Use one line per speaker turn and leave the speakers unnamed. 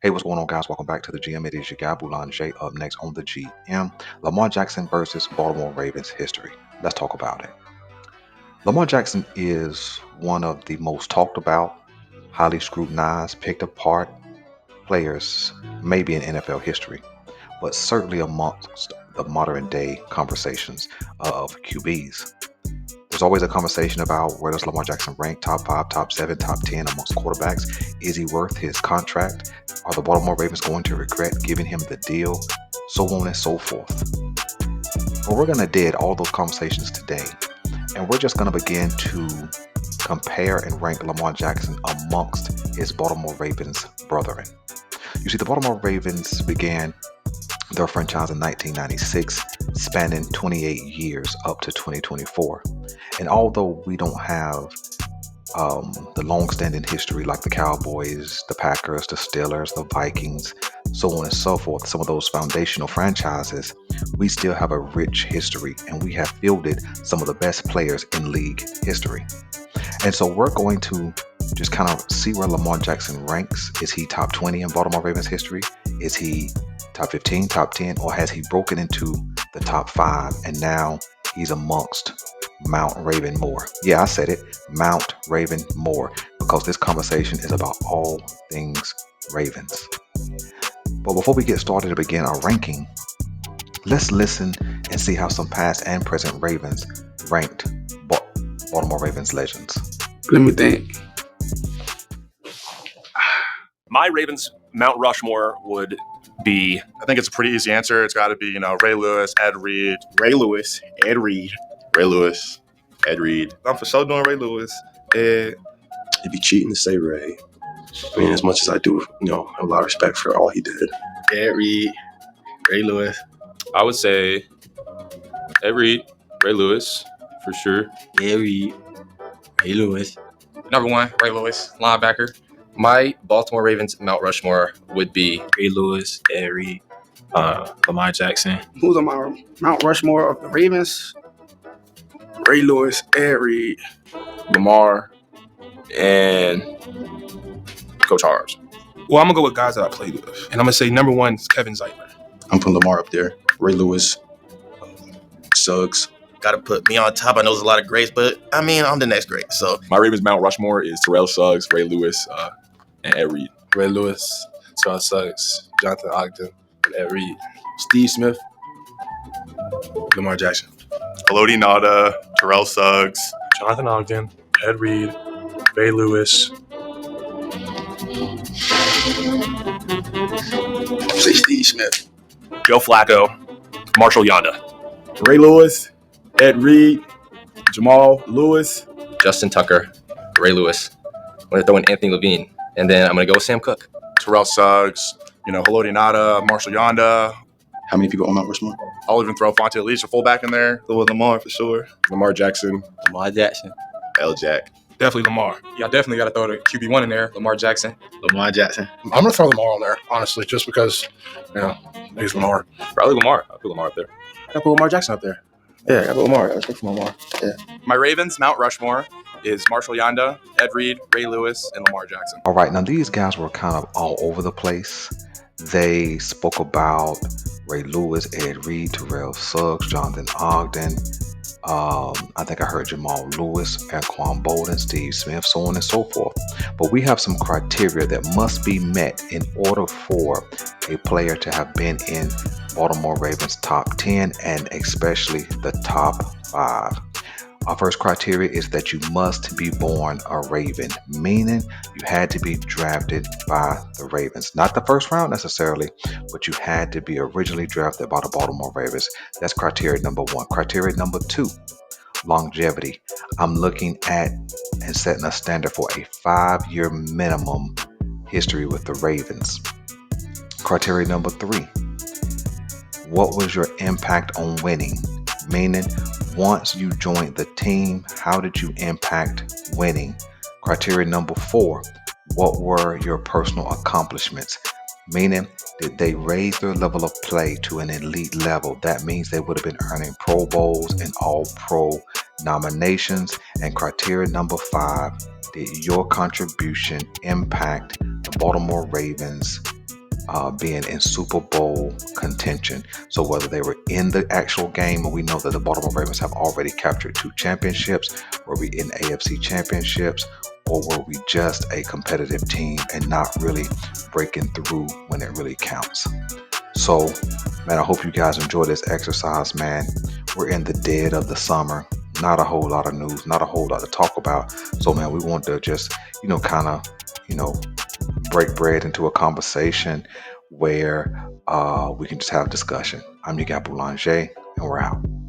Hey, what's going on, guys? Welcome back to the GM. It is your guy, Boulanger. Up next on the GM, Lamar Jackson versus Baltimore Ravens history. Let's talk about it. Lamar Jackson is one of the most talked about, highly scrutinized, picked apart players, maybe in NFL history, but certainly amongst the modern day conversations of QBs. There's always a conversation about where does Lamar Jackson rank, top 5, top 7, top 10 amongst quarterbacks. Is he worth his contract? Are the Baltimore Ravens going to regret giving him the deal? So on and so forth. But we're going to dead all those conversations today. And we're just going to begin to compare and rank Lamar Jackson amongst his Baltimore Ravens brethren. You see, the Baltimore Ravens began their franchise in 1996, spanning 28 years up to 2024. And although we don't have the long-standing history like the Cowboys, the Packers, the Steelers, the Vikings, so on and so forth, some of those foundational franchises, we still have a rich history, and we have fielded some of the best players in league history. And so we're going to just kind of see where Lamar Jackson ranks. Is he top 20 in Baltimore Ravens history? Is he top 15, top 10, or has he broken into the top 5 and now he's amongst Mount Raven Moore? Yeah, I said it, Mount Raven Moore, because this conversation is about all things Ravens. But before we get started to begin our ranking, let's listen and see how some past and present Ravens ranked Baltimore Ravens legends.
Let me think.
My Ravens Mount Rushmore would be,
I think it's a pretty easy answer. It's got to be, Ray Lewis, Ed Reed.
Ray Lewis, Ed Reed.
Ray Lewis, Ed Reed. I'm for sure doing Ray Lewis.
It'd be cheating to say Ray. I mean, as much as I do, have a lot of respect for all he did.
Ed Reed, Ray Lewis.
I would say Ed Reed, Ray Lewis, for sure.
Ed Reed, Ray Lewis.
Number 1, Ray Lewis, linebacker. My Baltimore Ravens Mount Rushmore would be
Ray Lewis, Ed Reed, Lamar Jackson.
Who's on my Mount Rushmore of the Ravens?
Ray Lewis, Ed Reed,
Lamar, and Coach Harms.
Well, I'm going to go with guys that I played with. And I'm going to say number 1 is Kevin Zeitler.
I'm putting Lamar up there. Ray Lewis, Suggs.
Got to put me on top. I know there's a lot of greats, but I'm the next great. So
My Ravens Mount Rushmore is Terrell Suggs, Ray Lewis, and Ed Reed.
Ray Lewis, Terrell Suggs, Jonathan Ogden, and Ed Reed.
Steve Smith, Lamar Jackson.
Elodie Nada, Terrell Suggs.
Jonathan Ogden, Ed Reed, Ray Lewis.
Say Steve Smith.
Joe Flacco, Marshall Yonda.
Ray Lewis, Ed Reed, Jamal Lewis.
Justin Tucker, Ray Lewis. I'm going to throw in Anthony Levine. And then I'm going to go with Sam Cook.
Terrell Suggs, Elodie Nada, Marshall Yonda.
How many people on Mount Rushmore?
I'll even throw Fonte Elise, a fullback in there. Go with Lamar for sure.
Lamar Jackson.
Lamar Jackson.
L-Jack.
Definitely Lamar.
Yeah, I definitely got to throw the QB1 in there, Lamar Jackson.
Lamar Jackson.
I'm going to throw Lamar on there, honestly, just because, he's Lamar.
Probably Lamar. I'll put Lamar up there.
I put Lamar Jackson up there. Yeah, I got Lamar. I respect for Lamar. Yeah.
My Ravens Mount Rushmore is Marshall Yonda, Ed Reed, Ray Lewis, and Lamar Jackson.
All right, now these guys were kind of all over the place. They spoke about Ray Lewis, Ed Reed, Terrell Suggs, Jonathan Ogden. I think I heard Jamal Lewis, Anquan Bolden, Steve Smith, so on and so forth. But we have some criteria that must be met in order for a player to have been in Baltimore Ravens top 10 and especially the top 5. Our first criteria is that you must be born a Raven, meaning you had to be drafted by the Ravens. Not the first round necessarily, but you had to be originally drafted by the Baltimore Ravens. That's criteria number 1. Criteria number 2, longevity. I'm looking at and setting a standard for a 5-year minimum history with the Ravens. Criteria number 3, what was your impact on winning? Meaning, once you joined the team, how did you impact winning? Criteria number 4, what were your personal accomplishments? Meaning, did they raise their level of play to an elite level? That means they would have been earning Pro Bowls and All-Pro nominations. And criteria number 5, did your contribution impact the Baltimore Ravens being in Super Bowl contention. So whether they were in the actual game, and we know that the Baltimore Ravens have already captured 2 championships, were we in AFC championships, or were we just a competitive team and not really breaking through when it really counts? So, man, I hope you guys enjoy this exercise, man. We're in the dead of the summer. Not a whole lot of news, not a whole lot to talk about. So, man, we want to just, kind of, break bread into a conversation where we can just have discussion. I'm your guy Boulanger, and we're out.